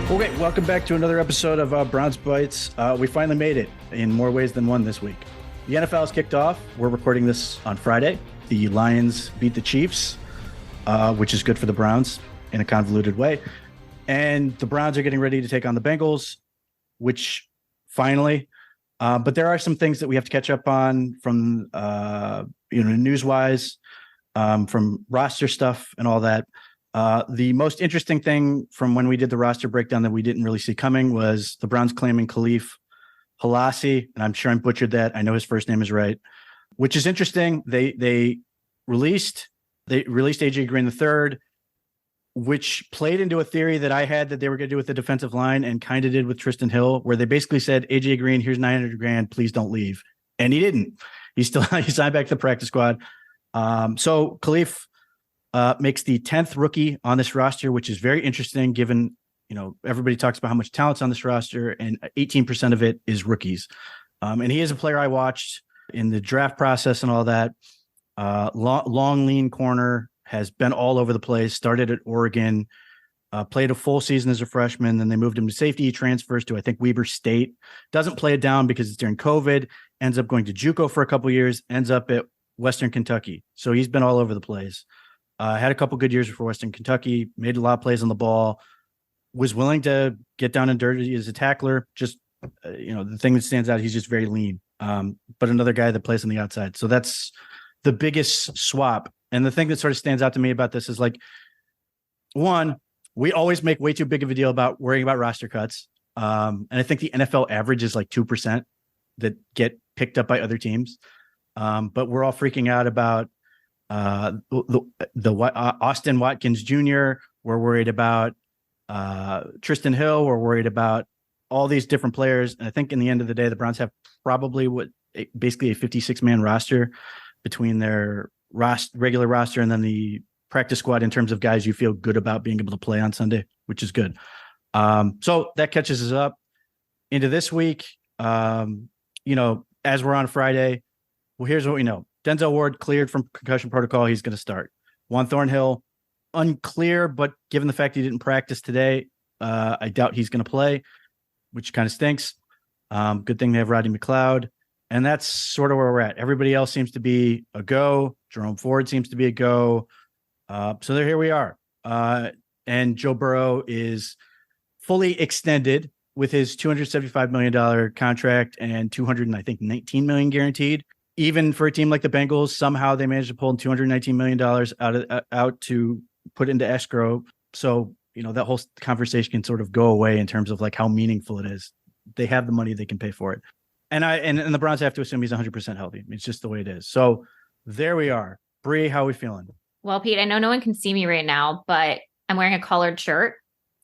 Okay, welcome back to another episode of Browns Bites. We finally made it in more ways than one this week. The NFL has kicked off. We're recording this on Friday. The Lions beat the Chiefs, which is good for the Browns in a convoluted way. And the Browns are getting ready to take on the Bengals, which finally, but there are some things that we have to catch up on from, news-wise, from roster stuff and all that. The most interesting thing from when we did the roster breakdown that we didn't really see coming was the Browns claiming Khalif Halasi, and I'm sure I butchered that. I know his first name is right, which is interesting. They released AJ Green III, which played into a theory that I had that they were going to do with the defensive line and kind of did with Tristan Hill, where they basically said, AJ Green, here's $900,000, please don't leave. And he didn't. He signed back to the practice squad. So Khalif makes the 10th rookie on this roster, which is very interesting given, everybody talks about how much talent's on this roster and 18% of it is rookies. And he is a player I watched in the draft process and all that. Long, lean corner, has been all over the place, started at Oregon, played a full season as a freshman. Then they moved him to safety. He transfers to, I think, Weber State, doesn't play it down because it's during COVID, ends up going to JUCO for a couple of years, ends up at Western Kentucky. So he's been all over the place. Had a couple good years before Western Kentucky, made a lot of plays on the ball, was willing to get down and dirty as a tackler. Just, the thing that stands out, he's just very lean. But another guy that plays on the outside. So that's the biggest swap. And the thing that sort of stands out to me about this is one, we always make way too big of a deal about worrying about roster cuts. And I think the NFL average is 2% that get picked up by other teams. But we're all freaking out about the Austin Watkins Jr. We're worried about Tristan Hill. We're worried about all these different players. And I think in the end of the day, the Browns have probably basically a 56-man roster between their regular roster and then the practice squad in terms of guys you feel good about being able to play on Sunday, which is good. So that catches us up into this week. As we're on Friday, well, here's what we know. Denzel Ward cleared from concussion protocol. He's going to start. Juan Thornhill, unclear, but given the fact he didn't practice today, I doubt he's going to play, which kind of stinks. Good thing they have Rodney McLeod. And that's sort of where we're at. Everybody else seems to be a go. Jerome Ford seems to be a go. So here we are. And Joe Burrow is fully extended with his $275 million contract and $19 million guaranteed. Even for a team like the Bengals, somehow they managed to pull $219 million out to put into escrow. So, that whole conversation can sort of go away in terms of how meaningful it is. They have the money, they can pay for it. And the Browns have to assume he's 100% healthy. It's just the way it is. So there we are. Bree, how are we feeling? Well, Pete, I know no one can see me right now, but I'm wearing a collared shirt.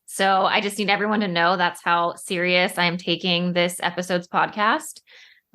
So I just need everyone to know that's how serious I am taking this episode's podcast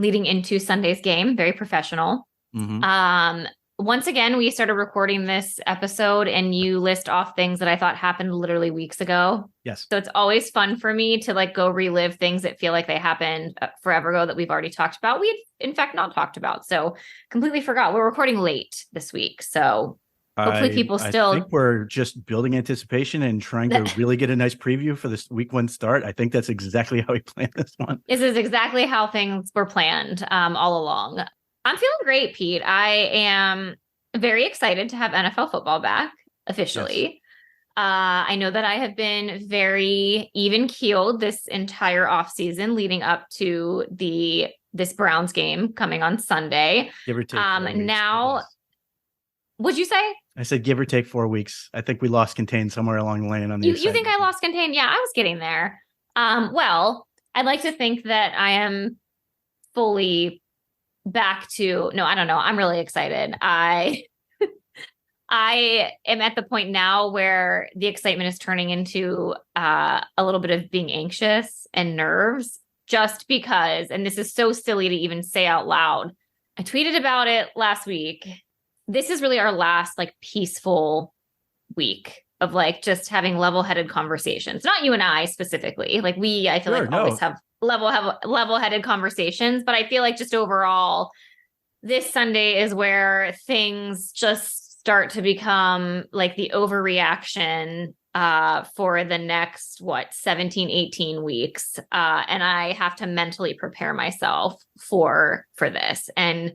leading into Sunday's game. Very professional. Mm-hmm. Once again, we started recording this episode and you list off things that I thought happened literally weeks ago. Yes. So it's always fun for me to go relive things that feel like they happened forever ago that we've already talked about. We had, in fact, not talked about. So completely forgot. We're recording late this week. So hopefully I think we're just building anticipation and trying to really get a nice preview for this week one start. I think that's exactly how we planned this one. This is exactly how things were planned all along. I'm feeling great, Pete. I am very excited to have NFL football back officially. Yes. I know that I have been very even-keeled this entire offseason leading up to this Browns game coming on Sunday. Give or take 4 weeks, now, what'd you say? I said give or take 4 weeks. I think we lost contain somewhere along the lane on the You think I lost contain? Yeah, I was getting there. Well, I'd like to think that I am fully back to, no, I don't know. I'm really excited. I am at the point now where the excitement is turning into a little bit of being anxious and nerves just because, and this is so silly to even say out loud. I tweeted about it last week. This is really our last peaceful week of just having level-headed conversations. Not you and I specifically. I feel always have level-headed conversations, but I feel just overall, this Sunday is where things just start to become like the overreaction for the next 17, 18 weeks. And I have to mentally prepare myself for this. And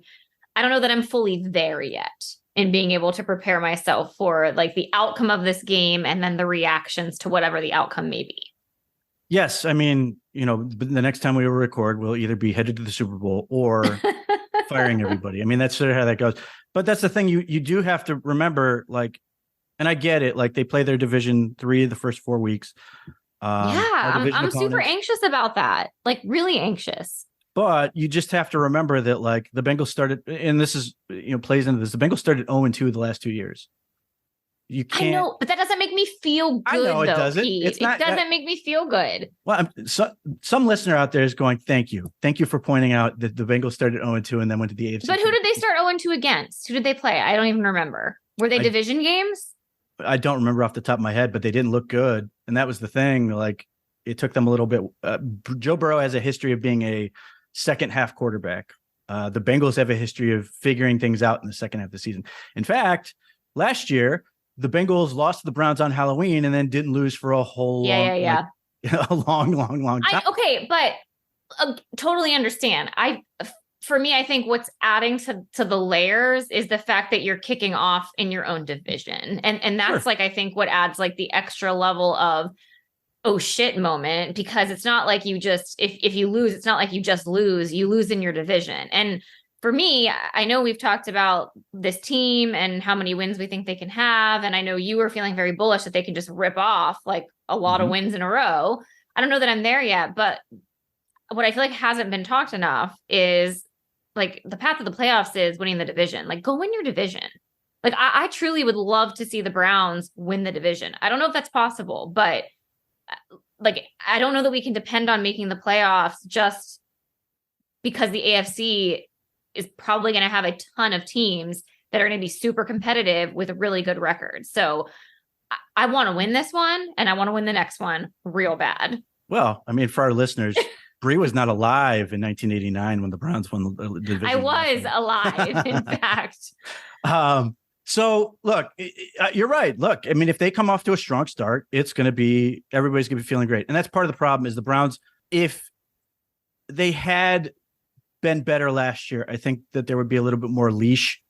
I don't know that I'm fully there yet in being able to prepare myself for like the outcome of this game and then the reactions to whatever the outcome may be. Yes. I mean, the next time we will record, we'll either be headed to the Super Bowl or firing everybody. I mean, that's sort of how that goes. But that's the thing you do have to remember, like, and I get it, like they play their division 3 the first 4 weeks. I'm super anxious about that. Like really anxious. But you just have to remember that like the Bengals started, and this is, plays into this. The Bengals started 0-2 the last 2 years. You can't. I know, but that doesn't make me feel good. I know it doesn't. Pete. It doesn't make me feel good. Well, some listener out there is going, thank you for pointing out that the Bengals started 0-2 and then went to the AFC. But who did they start 0-2 against? Who did they play? I don't even remember. Were they division games? I don't remember off the top of my head, but they didn't look good, and that was the thing. Like it took them a little bit. Joe Burrow has a history of being a second half quarterback. The Bengals have a history of figuring things out in the second half of the season. In fact, last year, the Bengals lost to the Browns on Halloween and then didn't lose for a whole a long time. But totally understand. For me, I think what's adding to the layers is the fact that you're kicking off in your own division. And that's like, I think what adds like the extra level of, oh shit moment, because it's not like you just, if you lose, it's not like you just lose, you lose in your division. And for me, I know we've talked about this team and how many wins we think they can have. And I know you were feeling very bullish that they can just rip off like a lot of wins in a row. I don't know that I'm there yet, but what I feel like hasn't been talked enough is like the path of the playoffs is winning the division. Like go win your division. Like I truly would love to see the Browns win the division. I don't know if that's possible, but like, I don't know that we can depend on making the playoffs just because the AFC is probably going to have a ton of teams that are going to be super competitive with a really good record. So I want to win this one and I want to win the next one real bad. Well, I mean, for our listeners, Bree was not alive in 1989 when the Browns won the division. I was alive, in fact. So look, you're right. Look, I mean, if they come off to a strong start, everybody's going to be feeling great. And that's part of the problem is the Browns, if they had been better last year, I think that there would be a little bit more leash.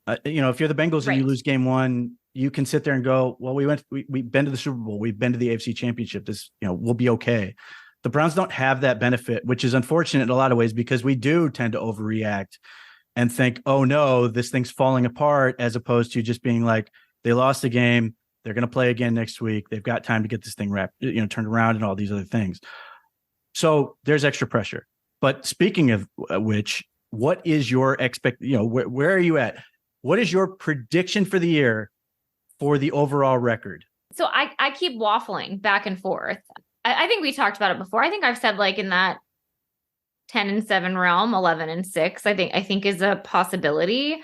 If you're the Bengals and you lose game 1, you can sit there and go, well, we've been to the Super Bowl. We've been to the AFC Championship. This, we'll be okay. The Browns don't have that benefit, which is unfortunate in a lot of ways because we do tend to overreact and think, oh no, this thing's falling apart, as opposed to just being like, they lost the game. They're going to play again next week. They've got time to get this thing turned around and all these other things. So there's extra pressure. But speaking of which, what is your where are you at? What is your prediction for the year for the overall record? So I keep waffling back and forth. I think we talked about it before. I think I've said like in that 10-7 realm, 11-6, I think is a possibility.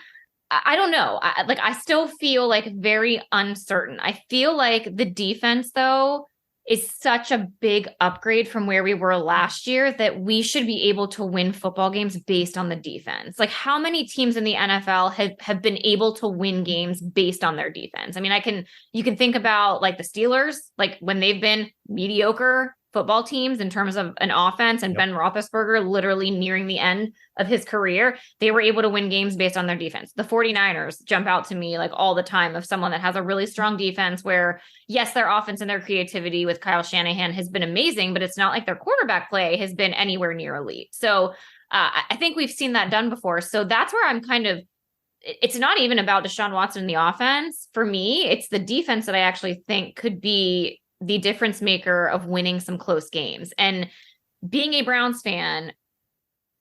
I don't know. I still feel like very uncertain. I feel like the defense though is such a big upgrade from where we were last year that we should be able to win football games based on the defense. Like how many teams in the NFL have been able to win games based on their defense? I mean, you can think about like the Steelers, like when they've been mediocre football teams in terms of an offense and Ben Roethlisberger literally nearing the end of his career, they were able to win games based on their defense. The 49ers jump out to me like all the time of someone that has a really strong defense where yes, their offense and their creativity with Kyle Shanahan has been amazing, but it's not like their quarterback play has been anywhere near elite. So I think we've seen that done before. So that's where I'm it's not even about Deshaun Watson in the offense. For me, it's the defense that I actually think could be the difference maker of winning some close games. And being a Browns fan,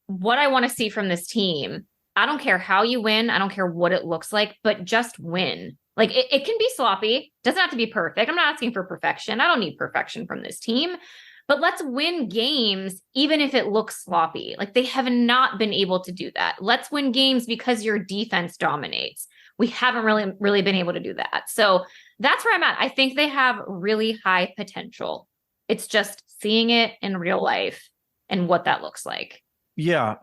what I want to see from this team, I don't care how you win. I don't care what it looks like, but just win. Like it can be sloppy. Doesn't have to be perfect. I'm not asking for perfection. I don't need perfection from this team, but let's win games, even if it looks sloppy. Like they have not been able to do that. Let's win games because your defense dominates. We haven't really been able to do that. So that's where I'm at. I think they have really high potential. It's just seeing it in real life and what that looks like. Yeah.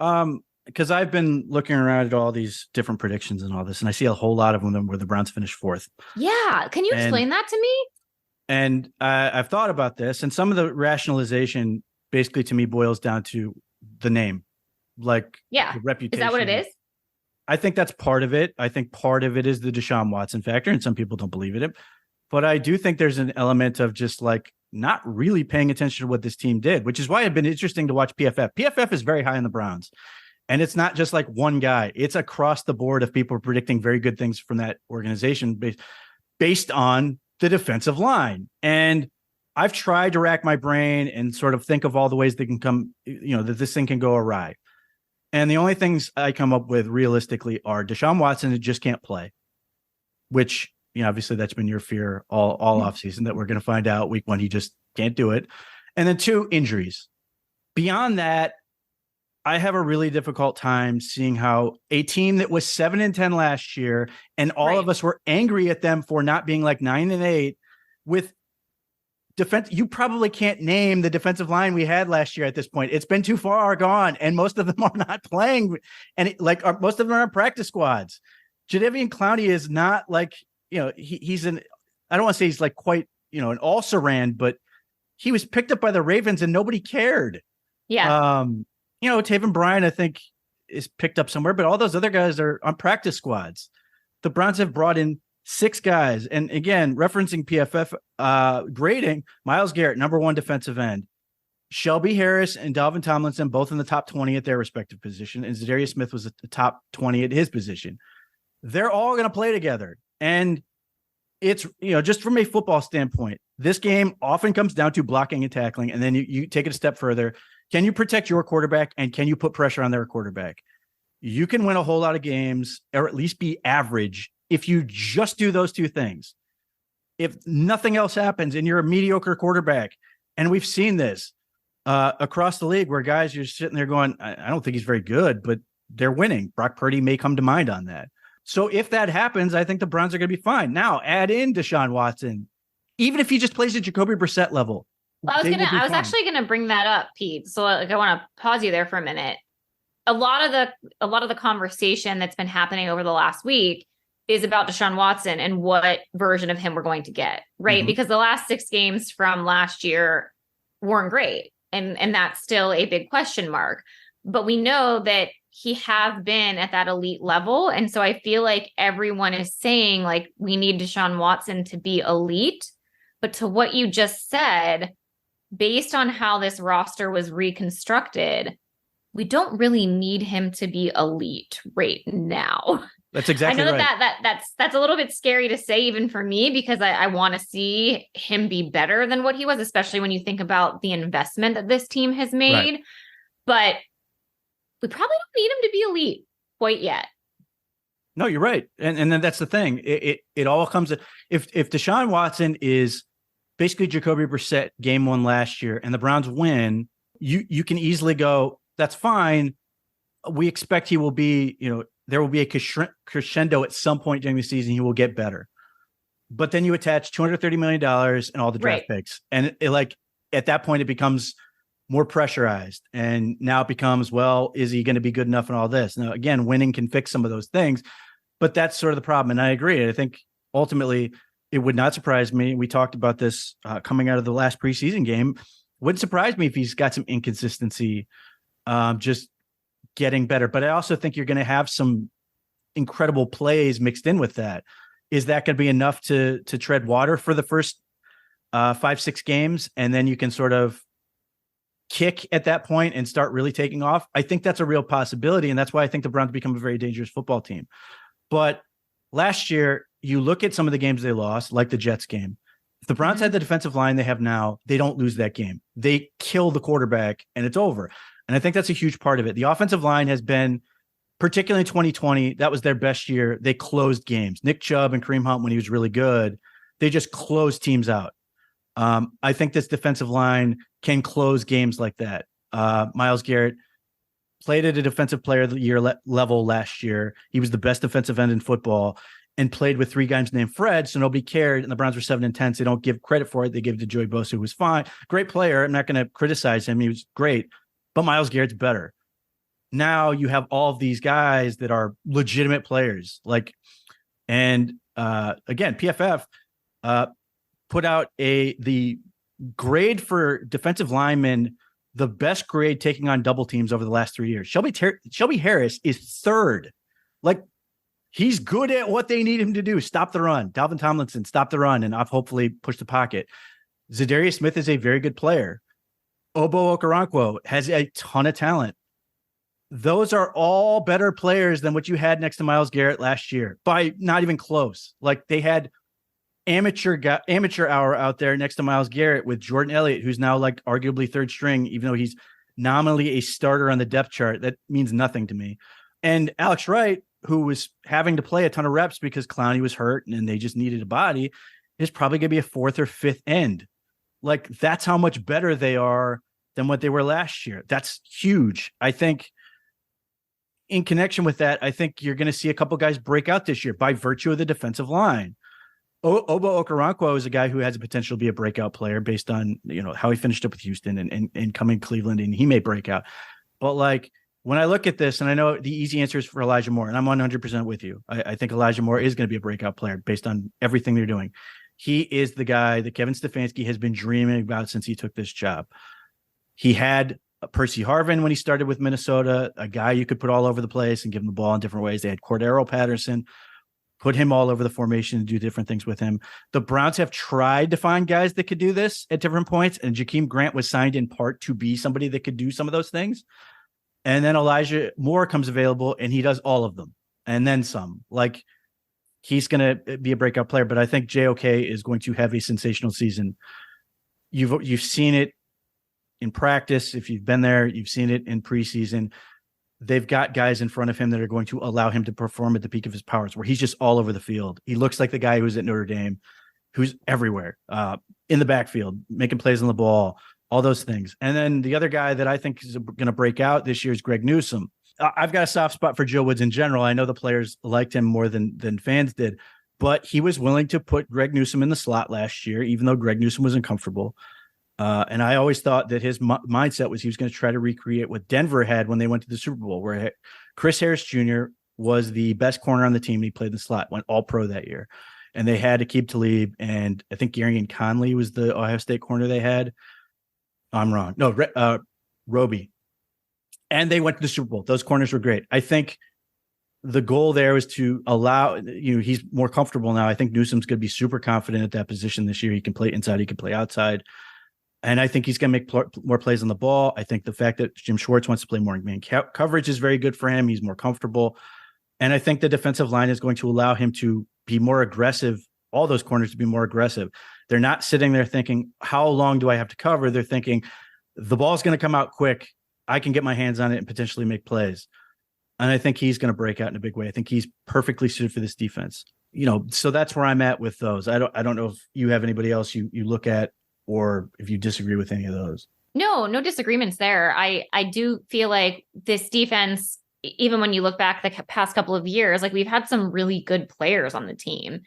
because I've been looking around at all these different predictions and all this, and I see a whole lot of them where the Browns finish fourth. Yeah. Can you explain that to me? And I've thought about this, and some of the rationalization basically to me boils down to the name, like Yeah. the reputation. Is that what it is? I think that's part of it. I think part of it is the Deshaun Watson factor, and some people don't believe in it. But I do think there's an element of just like not really paying attention to what this team did, which is why it's been interesting to watch PFF. PFF is very high on the Browns. And it's not just like one guy. It's across the board of people predicting very good things from that organization based on the defensive line. And I've tried to rack my brain and sort of think of all the ways that can come, that this thing can go awry. And the only things I come up with realistically are Deshaun Watson that just can't play, which, obviously that's been your fear all offseason, that we're going to find out week 1 he just can't do it. And then 2, injuries. Beyond that, I have a really difficult time seeing how a team that was 7-10 last year, and all of us were angry at them for not being like 9-8 with defense. You probably can't name the defensive line we had last year at this point. It's been too far gone, and most of them are not playing. And most of them are on practice squads. Jadeveon Clowney is not like, he's I don't want to say he's like quite, an all-Saran, but he was picked up by the Ravens and nobody cared. Yeah. Taven Bryan, I think, is picked up somewhere, but all those other guys are on practice squads. The Browns have brought in 6 guys. And again, referencing PFF grading, Myles Garrett, number 1 defensive end. Shelby Harris and Dalvin Tomlinson, both in the top 20 at their respective position. And Zadarius Smith was at the top 20 at his position. They're all going to play together. And it's, just from a football standpoint, this game often comes down to blocking and tackling. And then you take it a step further. Can you protect your quarterback, and can you put pressure on their quarterback? You can win a whole lot of games, or at least be average, if you just do those 2 things. If nothing else happens and you're a mediocre quarterback, and we've seen this across the league where guys, you're sitting there going, I don't think he's very good, but they're winning. Brock Purdy may come to mind on that. So if that happens, I think the Browns are going to be fine. Now add in Deshaun Watson, even if he just plays at Jacoby Brissett level. Well, I was actually gonna bring that up, Pete. So I want to pause you there for a minute. A lot of the conversation that's been happening over the last week is about Deshaun Watson and what version of him we're going to get, right? Mm-hmm. Because the last 6 games from last year weren't great. And that's still a big question mark. But we know that he has been at that elite level. And so I feel like everyone is saying, like, we need Deshaun Watson to be elite. But to what you just said, based on how this roster was reconstructed, we don't really need him to be elite right now. That's exactly right. I know that's a little bit scary to say, even for me, because I want to see him be better than what he was, especially when you think about the investment that this team has made. Right. But we probably don't need him to be elite quite yet. No, you're right. And then that's the thing. It all comes if Deshaun Watson is basically Jacoby Brissett game 1 last year and the Browns win, you can easily go, that's fine. We expect he will be, there will be a crescendo at some point during the season. He will get better. But then you attach $230 million and all the draft picks. And at that point, it becomes more pressurized. And now it becomes, well, is he going to be good enough and all this? Now, again, winning can fix some of those things, but that's sort of the problem. And I agree. I think ultimately it would not surprise me. We talked about this coming out of the last preseason game. Wouldn't surprise me if he's got some inconsistency, just getting better. But I also think you're going to have some incredible plays mixed in with that. Is that going to be enough to tread water for the first 5-6 games? And then you can sort of kick at that point and start really taking off. I think that's a real possibility. And that's why I think the Browns become a very dangerous football team. But last year, you look at some of the games they lost, like the Jets game. If the Browns had the defensive line they have now, they don't lose that game. They kill the quarterback and it's over. And I think that's a huge part of it. The offensive line has been, particularly in 2020, that was their best year. They closed games. Nick Chubb and Kareem Hunt, when he was really good, they just closed teams out. I think this defensive line can close games like that. Myles Garrett played at a defensive player of the year level last year. He was the best defensive end in football and played with 3 guys named Fred. So nobody cared. And the Browns were 7-10. So they don't give credit for it. They give it to Joey Bosa, who was fine. Great player. I'm not going to criticize him. He was great, but Myles Garrett's better. now you have all of these guys that are legitimate players. Again, PFF put out the grade for defensive linemen, the best grade taking on double teams over the last 3 years. Shelby Harris is third. He's good at what they need him to do. Stop the run. Dalvin Tomlinson, stop the run and hopefully push the pocket. Zadarius Smith is a very good player. Obo Okoronkwo has a ton of talent. Those are all better players than what you had next to Myles Garrett last year, by not even close. They had amateur hour out there next to Myles Garrett with Jordan Elliott, who's now arguably third string, even though he's nominally a starter on the depth chart. That means nothing to me. And Alex Wright, who was having to play a ton of reps because Clowney was hurt and they just needed a body, is probably going to be a fourth or fifth end. That's how much better they are than what they were last year. That's huge. I think in connection with that, I think you're going to see a couple guys break out this year by virtue of the defensive line. Obo Okoronkwo is a guy who has a potential to be a breakout player based on, how he finished up with Houston and coming Cleveland, and he may break out. But when I look at this, and I know the easy answer is for Elijah Moore, and I'm 100% with you. I think Elijah Moore is going to be a breakout player based on everything they're doing. He is the guy that Kevin Stefanski has been dreaming about since he took this job. He had Percy Harvin when he started with Minnesota, a guy you could put all over the place and give him the ball in different ways. They had Cordero Patterson, put him all over the formation and do different things with him. The Browns have tried to find guys that could do this at different points, and Jakeem Grant was signed in part to be somebody that could do some of those things. And then Elijah Moore comes available and he does all of them and then some. He's going to be a breakout player, but I think JOK is going to have a sensational season. You've seen it in practice. If you've been there, you've seen it in preseason. They've got guys in front of him that are going to allow him to perform at the peak of his powers, where he's just all over the field. He looks like the guy who was at Notre Dame, who's everywhere, in the backfield, making plays on the ball, all those things. And then the other guy that I think is going to break out this year is Greg Newsome. I've got a soft spot for Joe Woods in general. I know the players liked him more than fans did, but he was willing to put Greg Newsome in the slot last year, even though Greg Newsome was uncomfortable. And I always thought that his mindset was he was going to try to recreate what Denver had when they went to the Super Bowl, where Chris Harris Jr. was the best corner on the team. And he played in the slot, went all pro that year. And they had Aqib Talib, and I think Gary and Conley was the Ohio State corner they had. I'm wrong. No, Roby. And they went to the Super Bowl. Those corners were great. I think the goal there was to allow, he's more comfortable now. I think Newsome's going to be super confident at that position this year. He can play inside, he can play outside. And I think he's going to make more plays on the ball. I think the fact that Jim Schwartz wants to play more man coverage is very good for him. He's more comfortable. And I think the defensive line is going to allow him to be more aggressive, all those corners to be more aggressive. They're not sitting there thinking, how long do I have to cover? They're thinking, the ball's going to come out quick. I can get my hands on it and potentially make plays. And I think he's going to break out in a big way. I think he's perfectly suited for this defense. So that's where I'm at with those. I don't know if you have anybody else you look at, or if you disagree with any of those. No disagreements there. I do feel like this defense, even when you look back the past couple of years, we've had some really good players on the team,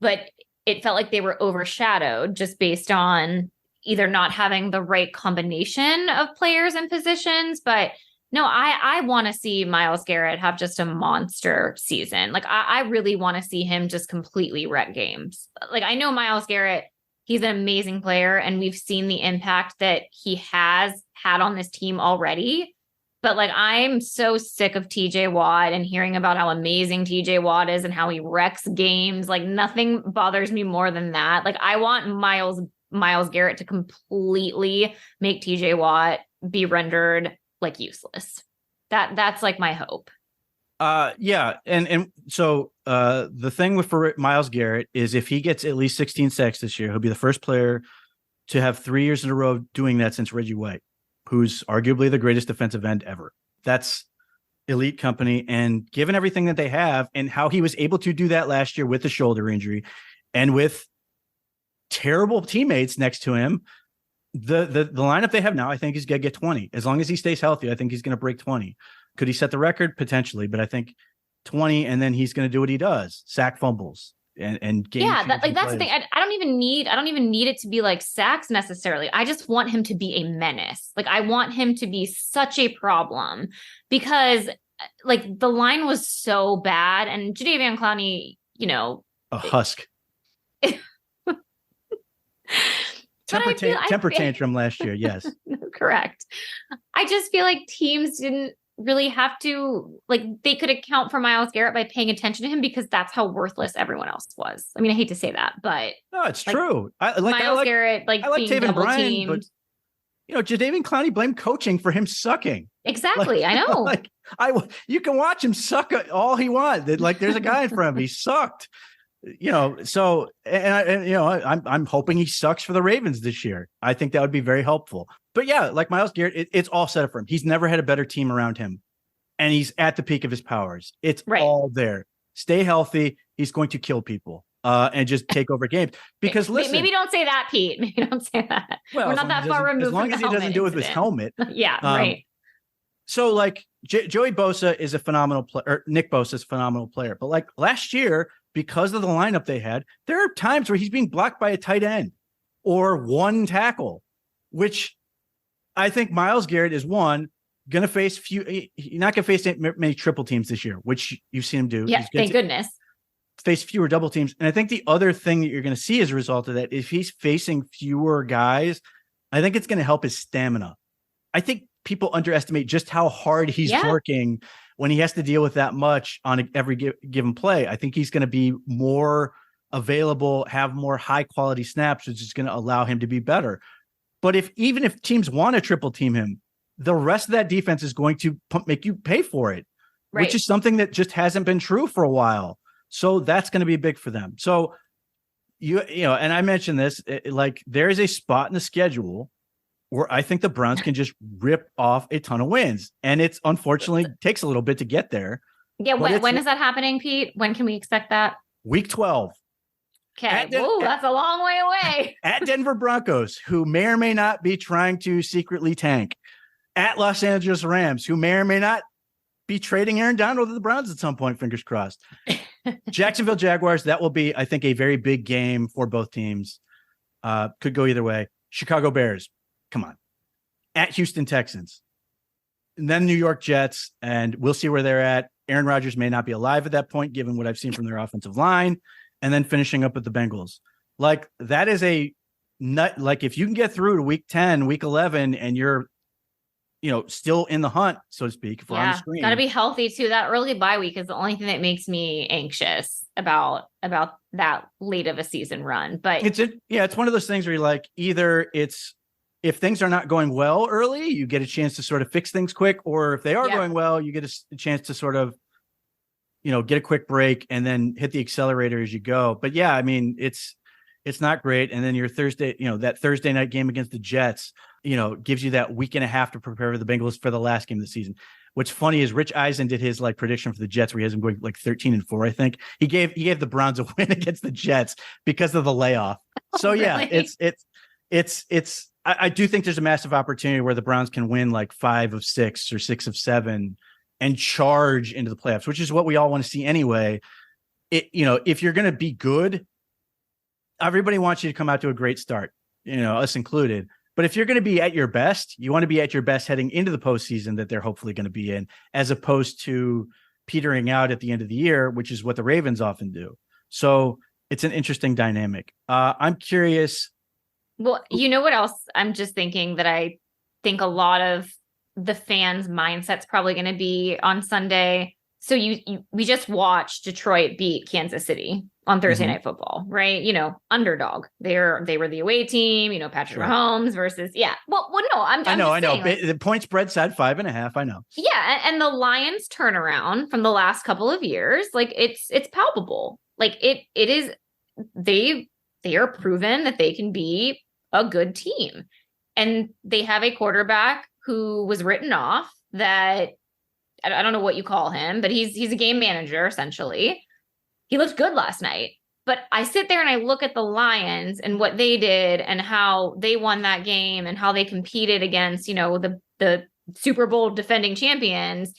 but it felt like they were overshadowed just based on either not having the right combination of players and positions. But no, I want to see Myles Garrett have just a monster season. I really want to see him just completely wreck games. I know Myles Garrett, he's an amazing player, and we've seen the impact that he has had on this team already. But I'm so sick of TJ Watt and hearing about how amazing TJ Watt is and how he wrecks games. Nothing bothers me more than that. I want Myles Garrett to completely make TJ Watt be rendered useless. That's my hope. Yeah. And so the thing for Myles Garrett is if he gets at least 16 sacks this year, he'll be the first player to have 3 years in a row doing that since Reggie White, who's arguably the greatest defensive end ever. That's elite company. And given everything that they have and how he was able to do that last year with the shoulder injury and with terrible teammates next to him, the lineup they have now, I think he's going to get 20. As long as he stays healthy, I think he's going to break 20. Could he set the record? Potentially, but I think 20, and then he's going to do what he does, sack fumbles. and game. Yeah, that's the thing. I don't even need it to be like sacks necessarily. I just want him to be a menace. Like I want him to be such a problem because like the line was so bad and Jadeveon Clowney, a husk. Temper tantrum last year. Yes. Correct. I just feel like teams didn't really have to, like, they could account for Myles Garrett by paying attention to him because that's how worthless everyone else was. I mean, I hate to say that, but no, it's true. Myles Garrett, I like being Taven double Bryan, teamed. but Jadeveon Clowney blamed coaching for him sucking. Exactly. I know. You can watch him suck all he wants. Like there's a guy in front of him. He sucked. So I'm hoping he sucks for the Ravens this year. I think that would be very helpful. But yeah, like Myles Garrett, it's all set up for him. He's never had a better team around him, and he's at the peak of his powers. It's all there. Stay healthy. He's going to kill people and just take over games. Because listen, maybe don't say that, Pete. Maybe don't say that. Well, we're not that far removed. As long as he doesn't do it with his helmet. Yeah, right. So like Joey Bosa is a phenomenal player, or Nick Bosa is a phenomenal player. But like last year, because of the lineup they had, there are times where he's being blocked by a tight end or one tackle, which I think Myles Garrett is going to face he's not going to face many triple teams this year, which you've seen him do. Yeah, thank goodness. Face fewer double teams. And I think the other thing that you're going to see as a result of that, if he's facing fewer guys, I think it's going to help his stamina. I think people underestimate just how hard he's working when he has to deal with that much on every given play. I think he's going to be more available, have more high quality snaps, which is going to allow him to be better. But even if teams want to triple team him, the rest of that defense is going to make you pay for it, which is something that just hasn't been true for a while. So that's going to be big for them. So and I mentioned this, like there is a spot in the schedule where I think the Browns can just rip off a ton of wins. And it's unfortunately takes a little bit to get there. Yeah. When is that happening, Pete? When can we expect that? Week 12. Okay. That's a long way away. At Denver Broncos, who may or may not be trying to secretly tank. At Los Angeles Rams, who may or may not be trading Aaron Donald to the Browns at some point, fingers crossed. Jacksonville Jaguars, that will be, I think, a very big game for both teams. Could go either way. Chicago Bears, come on. At Houston Texans. And then New York Jets, and we'll see where they're at. Aaron Rodgers may not be alive at that point, given what I've seen from their offensive line. And then finishing up with the Bengals. Like, that is a nut. Like, if you can get through to week 10, week 11, and you're, still in the hunt, so to speak, if we're on the screen. Got to be healthy too. That early bye week is the only thing that makes me anxious about that late of a season run. But it's one of those things where you're like, either it's, if things are not going well early, you get a chance to sort of fix things quick, or if they are going well, you get a chance to sort of, get a quick break and then hit the accelerator as you go. But yeah, I mean, it's not great. And then your Thursday, that Thursday night game against the Jets, gives you that week and a half to prepare for the Bengals for the last game of the season. What's funny is Rich Eisen did his prediction for the Jets where he has them going 13-4. I think he gave the Browns a win against the Jets because of the layoff. So yeah, really? I do think there's a massive opportunity where the Browns can win 5 of 6 or 6 of 7 and charge into the playoffs, which is what we all want to see anyway. If you're going to be good, everybody wants you to come out to a great start, us included. But if you're going to be at your best, you want to be at your best heading into the postseason that they're hopefully going to be in, as opposed to petering out at the end of the year, which is what the Ravens often do. So it's an interesting dynamic. I'm curious. Well, you know what else? I'm just thinking that I think a lot of the fans' mindset's probably going to be on Sunday. So we just watched Detroit beat Kansas City on Thursday Night Football, right? Underdog. They were the away team. Patrick Mahomes versus Well, no, I know. The point spread said 5.5. I know. Yeah, and the Lions turnaround from the last couple of years, it's palpable. It is. They are proven that they can be a good team, and they have a quarterback who was written off. That I don't know what you call him, but he's a game manager essentially. He looked good last night, but I sit there and I look at the Lions and what they did and how they won that game and how they competed against, the Super Bowl defending champions.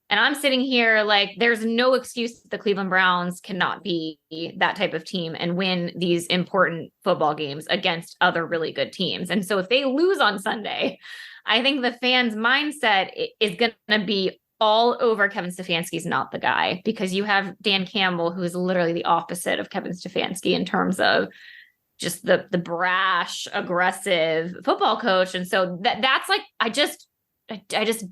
And I'm sitting here like, there's no excuse that the Cleveland Browns cannot be that type of team and win these important football games against other really good teams. And so if they lose on Sunday, I think the fans' mindset is going to be all over Kevin Stefanski's not the guy, because you have Dan Campbell, who is literally the opposite of Kevin Stefanski in terms of just the brash, aggressive football coach. And so that's like, I just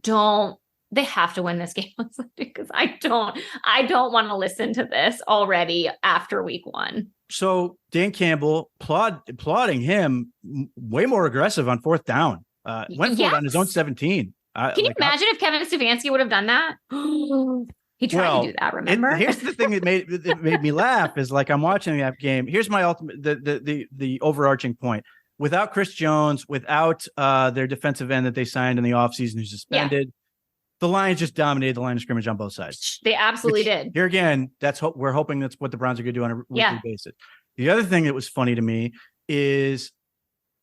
don't. They have to win this game on Sunday, because I don't want to listen to this already after week 1. So Dan Campbell applauding him, way more aggressive on 4th down. Went for it on his own 17. Can you imagine if Kevin Stefanski would have done that? He tried to do that, remember? Here's the thing that made me laugh is like, I'm watching that game. Here's my ultimate, the overarching point. Without Chris Jones, without their defensive end that they signed in the offseason who's suspended, the Lions just dominated the line of scrimmage on both sides. They absolutely did. Here again, we're hoping that's what the Browns are going to do on a weekly basis. The other thing that was funny to me is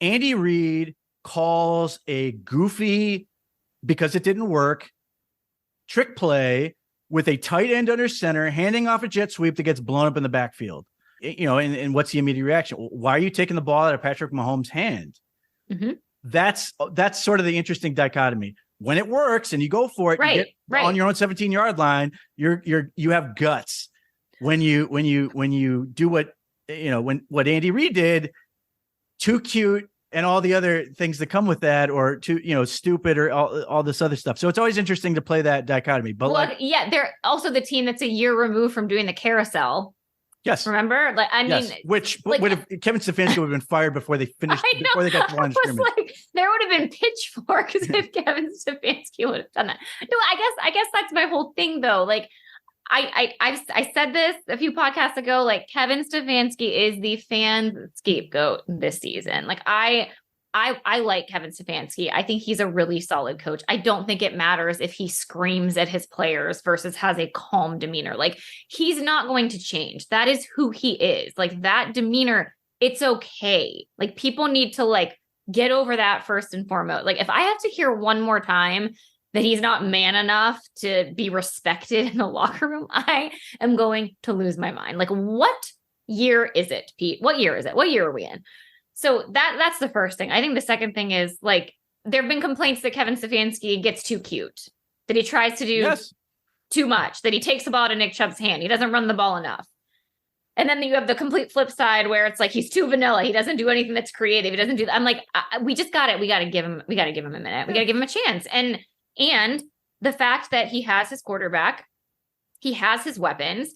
Andy Reid calls a goofy, because it didn't work, trick play with a tight end under center, handing off a jet sweep that gets blown up in the backfield. And what's the immediate reaction? Why are you taking the ball out of Patrick Mahomes' hand? Mm-hmm. That's sort of the interesting dichotomy. When it works and you go for it, you get on your own 17-yard line, you have guts. When you do what Andy Reid did, too cute and all the other things that come with that, or too stupid, or all this other stuff. So it's always interesting to play that dichotomy. But they're also the team that's a year removed from doing the carousel. Yes. Remember? Mean, which would have Kevin Stefanski would have been fired before they finished, before they got to the line of scrimmage. There would have been pitchforks if Kevin Stefanski would have done that. No, I guess that's my whole thing though. Like I said this a few podcasts ago, like Kevin Stefanski is the fan scapegoat this season. Like I like Kevin Stefanski. I think he's a really solid coach. I don't think it matters if he screams at his players versus has a calm demeanor. Like he's not going to change. That is who he is. Like that demeanor, it's okay. Like people need to like get over that first and foremost. Like if I have to hear one more time that he's not man enough to be respected in the locker room, I am going to lose my mind. Like what year is it, Pete? What year is it? What year are we in? So that's the first thing. I think the second thing is like, there have been complaints that Kevin Stefanski gets too cute, that he tries to do too much, that he takes the ball out of Nick Chubb's hand. He doesn't run the ball enough. And then you have the complete flip side where it's like, he's too vanilla. He doesn't do anything that's creative. He doesn't do that. I'm like, we just got it. We got to give him a minute. We got to give him a chance. And the fact that he has his quarterback, he has his weapons.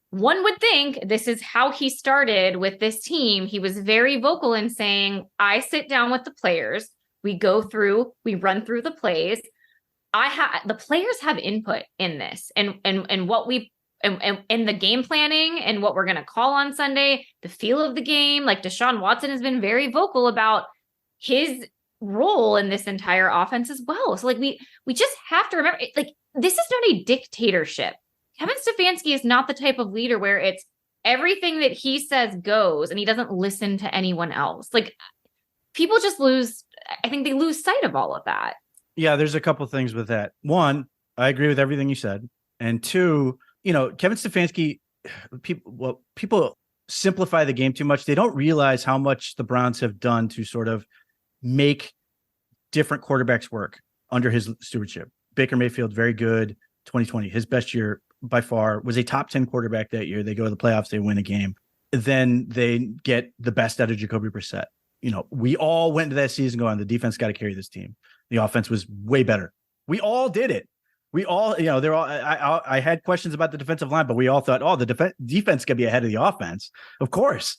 One would think this is how he started with this team. He was very vocal in saying, I sit down with the players. We go through, we run through the plays. The players have input in this and what we, and the game planning and what we're going to call on Sunday, the feel of the game. Like Deshaun Watson has been very vocal about his role in this entire offense as well. So like we just have to remember, like, this is not a dictatorship. Kevin Stefanski is not the type of leader where it's everything that he says goes and he doesn't listen to anyone else. Like people just I think they lose sight of all of that. Yeah, there's a couple things with that. One, I agree with everything you said. And two, Kevin Stefanski, people simplify the game too much. They don't realize how much the Browns have done to sort of make different quarterbacks work under his stewardship. Baker Mayfield, very good. 2020, his best year by far, was a top 10 quarterback that year. They go to the playoffs, they win a game. Then they get the best out of Jacoby Brissett. We all went into that season going, the defense got to carry this team. The offense was way better. We all did it. We all, they're all, I had questions about the defensive line, but we all thought, oh, the defense could be ahead of the offense. Of course.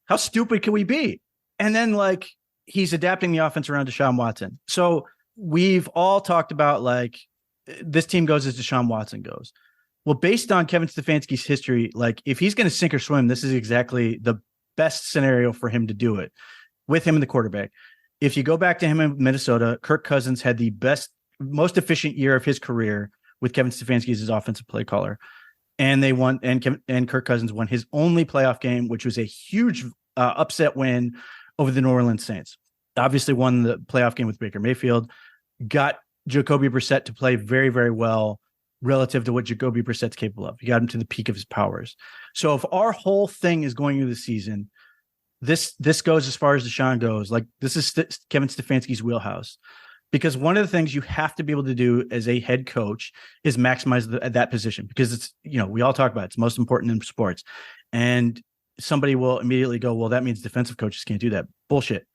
How stupid can we be? And then like, he's adapting the offense around Deshaun Watson. So we've all talked about like, this team goes as Deshaun Watson goes. Well, based on Kevin Stefanski's history, like if he's going to sink or swim, this is exactly the best scenario for him to do it with him in the quarterback. If you go back to him in Minnesota, Kirk Cousins had the most efficient year of his career with Kevin Stefanski as his offensive play caller. And they won, and Kirk Cousins won his only playoff game, which was a huge upset win over the New Orleans Saints. Obviously won the playoff game with Baker Mayfield, got Jacoby Brissett to play very, very well relative to what Jacoby Brissett's capable of. You got him to the peak of his powers. So if our whole thing is going into the season, this goes as far as Deshaun goes. Like, this is Kevin Stefanski's wheelhouse, because one of the things you have to be able to do as a head coach is maximize that position, because it's, we all talk about it. It's most important in sports. And somebody will immediately go, well, that means defensive coaches can't do that. Bullshit.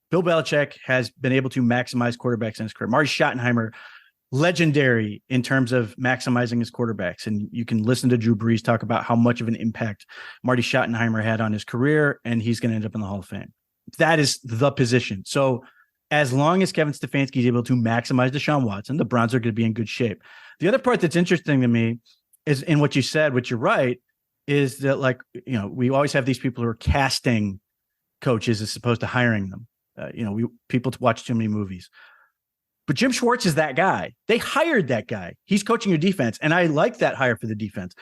Bill Belichick has been able to maximize quarterbacks in his career. Marty Schottenheimer, legendary in terms of maximizing his quarterbacks. And you can listen to Drew Brees talk about how much of an impact Marty Schottenheimer had on his career, and he's going to end up in the Hall of Fame. That is the position. So as long as Kevin Stefanski is able to maximize Deshaun Watson, the Browns are going to be in good shape. The other part that's interesting to me is in what you said, which you're right, is that, like, we always have these people who are casting coaches as opposed to hiring them. People watch too many movies. But Jim Schwartz is that guy. They hired that guy. He's coaching your defense. And I like that hire for the defense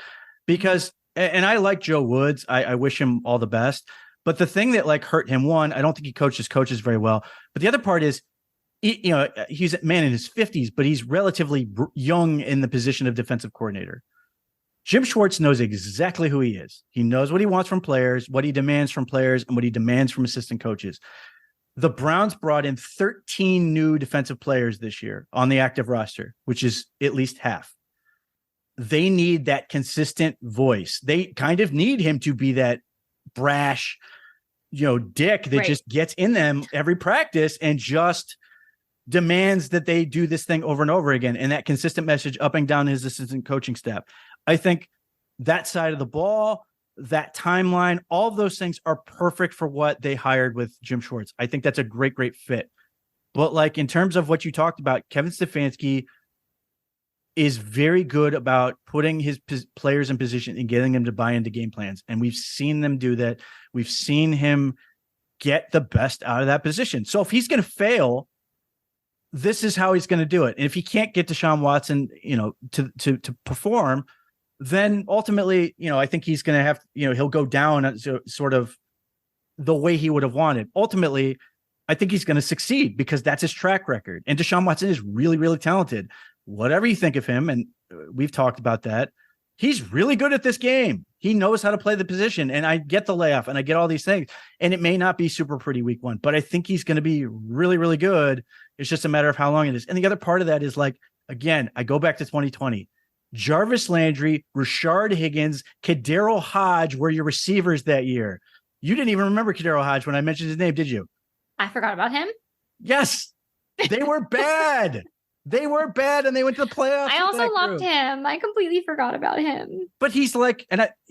because, and I like Joe Woods. I wish him all the best. But the thing that hurt him, one, I don't think he coaches very well. But the other part is, he's a man in his 50s, but he's relatively young in the position of defensive coordinator. Jim Schwartz knows exactly who he is. He knows what he wants from players, what he demands from players, and what he demands from assistant coaches. The Browns brought in 13 new defensive players this year on the active roster, which is at least half. They need that consistent voice. They kind of need him to be that brash, dick that just gets in them every practice and just demands that they do this thing over and over again. And that consistent message up and down his assistant coaching staff. I think that side of the ball, that timeline, all of those things are perfect for what they hired with Jim Schwartz. I think that's a great, great fit. But in terms of what you talked about, Kevin Stefanski is very good about putting his players in position and getting them to buy into game plans. And we've seen them do that. We've seen him get the best out of that position. So if he's going to fail, this is how he's going to do it. And if he can't get Deshaun Watson, to perform, then ultimately, I think he's going to have, he'll go down sort of the way he would have wanted. Ultimately, I think he's going to succeed because that's his track record. And Deshaun Watson is really, really talented. Whatever you think of him, and we've talked about that, he's really good at this game. He knows how to play the position. And I get the layoff and I get all these things. And it may not be super pretty week one, but I think he's going to be really, really good. It's just a matter of how long it is. And the other part of that is, again, I go back to 2020. Jarvis Landry, Rashard Higgins, Kadero Hodge were your receivers that year. You didn't even remember Kadero Hodge when I mentioned his name, did you? I forgot about him. Yes. They were bad. They were bad, and they went to the playoffs. I also loved him. I completely forgot about him. But he's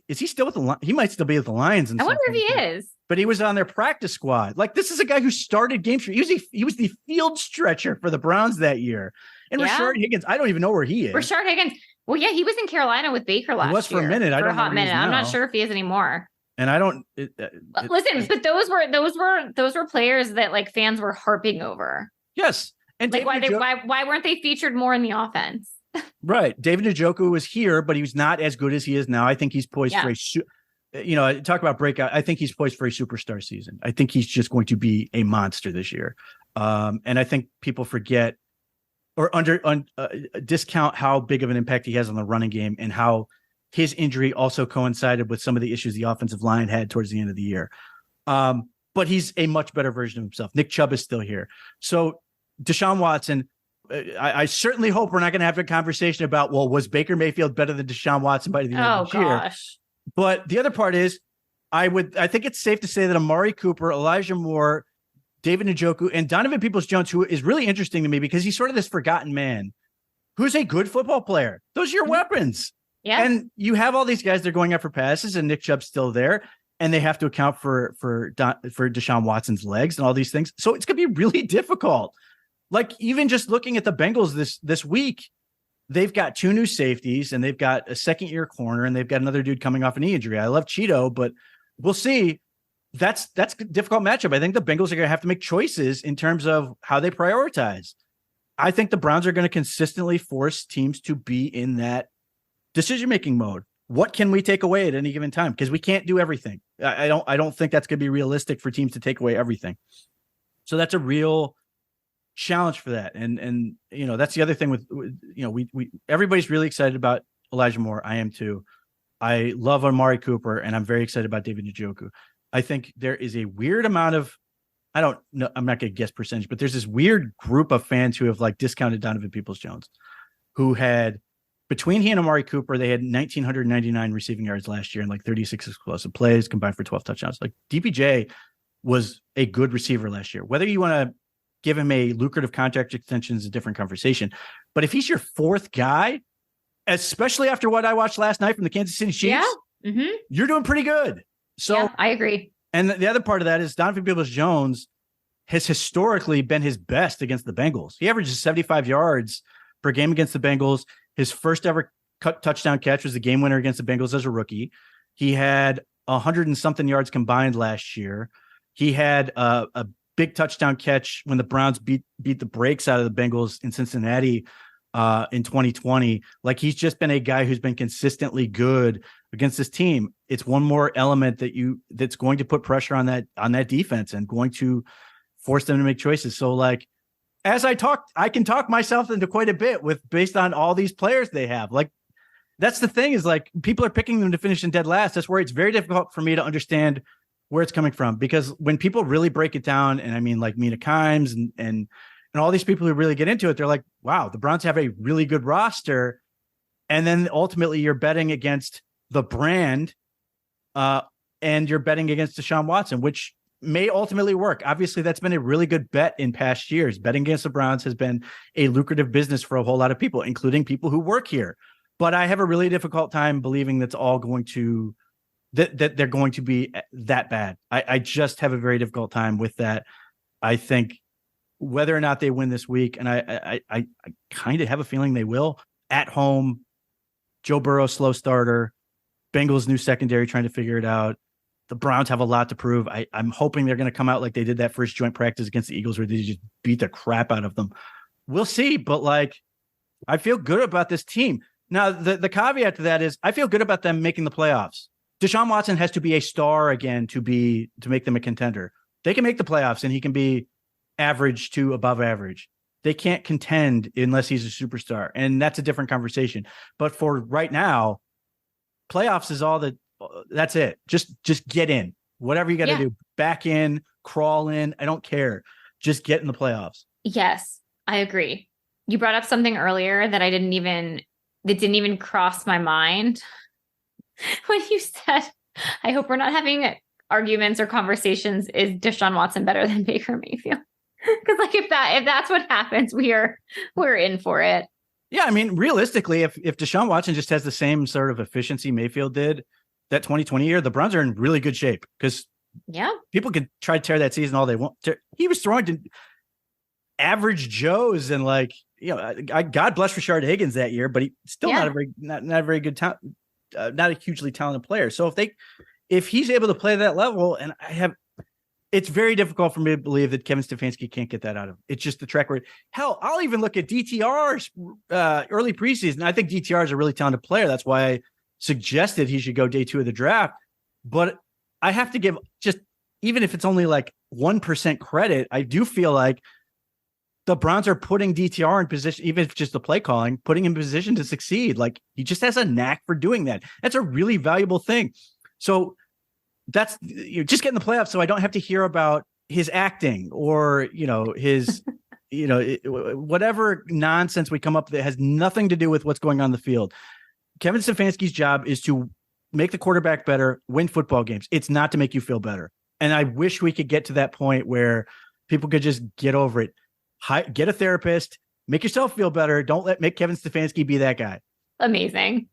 is he still with the Lions? He might still be with the Lions. I wonder if he is. But he was on their practice squad. This is a guy who started games. He was the field stretcher for the Browns that year. And Rashard Higgins, I don't even know where he is. Rashard Higgins. Well, yeah, he was in Carolina with Baker last year. He was for a minute. For a hot minute. I'm not sure if he is anymore. And I don't listen, but those were players that fans were harping over. Yes. And why weren't they featured more in the offense? Right. David Njoku was here, but he was not as good as he is now. I think he's poised for talk about breakout. I think he's poised for a superstar season. I think he's just going to be a monster this year. And I think people forget or discount how big of an impact he has on the running game and how his injury also coincided with some of the issues the offensive line had towards the end of the year. But he's a much better version of himself. Nick Chubb is still here. So Deshaun Watson, I certainly hope we're not going to have a conversation about, was Baker Mayfield better than Deshaun Watson by the end of the year? But the other part is, I think it's safe to say that Amari Cooper, Elijah Moore, David Njoku, and Donovan Peoples-Jones, who is really interesting to me because he's sort of this forgotten man who's a good football player. Those are your weapons. Yeah. And you have all these guys that are going after passes, and Nick Chubb's still there, and they have to account for Deshaun Watson's legs and all these things. So it's going to be really difficult. Even just looking at the Bengals this week, they've got two new safeties, and they've got a second-year corner, and they've got another dude coming off a knee injury. I love Cheeto, but we'll see. That's a difficult matchup. I think the Bengals are going to have to make choices in terms of how they prioritize. I think the Browns are going to consistently force teams to be in that decision-making mode. What can we take away at any given time? Because we can't do everything. I don't think that's going to be realistic for teams to take away everything. So that's a real challenged for that. And that's the other thing with we everybody's really excited about Elijah Moore. I am too. I love Amari Cooper, and I'm very excited about David Njoku. I think there is a weird amount of, I don't know, I'm not going to guess percentage, but there's this weird group of fans who have like discounted Donovan Peoples-Jones, who had, between he and Amari Cooper, they had 1,999 receiving yards last year and like 36 explosive plays combined for 12 touchdowns. Like DPJ was a good receiver last year. Whether you want to give him a lucrative contract extension is a different conversation. But if he's your fourth guy, especially after what I watched last night from the Kansas City Chiefs, you're doing pretty good. So yeah, I agree. And the other part of that is Donovan Peoples-Jones has historically been his best against the Bengals. He averages 75 yards per game against the Bengals. His first ever touchdown catch was the game winner against the Bengals as a rookie. He had 100 and something yards combined last year. He had a big touchdown catch when the Browns beat the brakes out of the Bengals in Cincinnati in 2020. Like, he's just been a guy who's been consistently good against this team. It's one more element that's going to put pressure on that defense and going to force them to make choices. So like, as I can talk myself into quite a bit based on all these players they have. Like, that's the thing, is like, people are picking them to finish in dead last. That's where it's very difficult for me to understand where it's coming from, because when people really break it down, and I mean like Mina Kimes and all these people who really get into it, they're like, wow, the Browns have a really good roster. And then ultimately you're betting against the brand and you're betting against Deshaun Watson, which may ultimately work. Obviously, that's been a really good bet in past years. Betting against the Browns has been a lucrative business for a whole lot of people, including people who work here. But I have a really difficult time believing that's all going to, that they're going to be that bad. I just have a very difficult time with that. I think whether or not they win this week, and I kind of have a feeling they will, at home, Joe Burrow, slow starter, Bengals new secondary trying to figure it out. The Browns have a lot to prove. I'm hoping they're going to come out like they did that first joint practice against the Eagles, where they just beat the crap out of them. We'll see, but like, I feel good about this team. Now, the caveat to that is I feel good about them making the playoffs. Deshaun Watson has to be a star again to make them a contender. They can make the playoffs and he can be average to above average. They can't contend unless he's a superstar, and that's a different conversation. But for right now, playoffs is all that's it. Just get in. Whatever you got to do, back in, crawl in. I don't care. Just get in the playoffs. Yes, I agree. You brought up something earlier that didn't even cross my mind when you said, I hope we're not having arguments or conversations. Is Deshaun Watson better than Baker Mayfield? Because like, if that's what happens, we're in for it. Yeah, I mean, realistically, if Deshaun Watson just has the same sort of efficiency Mayfield did that 2020 year, the Browns are in really good shape, because people can try to tear that season all they want. He was throwing to average Joes, and like, God bless Rashard Higgins that year, but he's still not a very good talent, not a hugely talented player. So if he's able to play that level, and it's very difficult for me to believe that Kevin Stefanski can't get that out of him. It's just the track record. Hell, I'll even look at DTR's early preseason. I think DTR is a really talented player. That's why I suggested he should go day 2 of the draft. But I have to give, just even if it's only like 1% credit, I do feel like the Browns are putting DTR in position, even if just the play calling, putting him in position to succeed. Like, he just has a knack for doing that. That's a really valuable thing. So that's, just get in the playoffs, so I don't have to hear about his acting or his whatever nonsense we come up that has nothing to do with what's going on in the field. Kevin Stefanski's job is to make the quarterback better, win football games. It's not to make you feel better. And I wish we could get to that point where people could just get over it. Get a therapist, make yourself feel better. Don't make Kevin Stefanski be that guy. Amazing.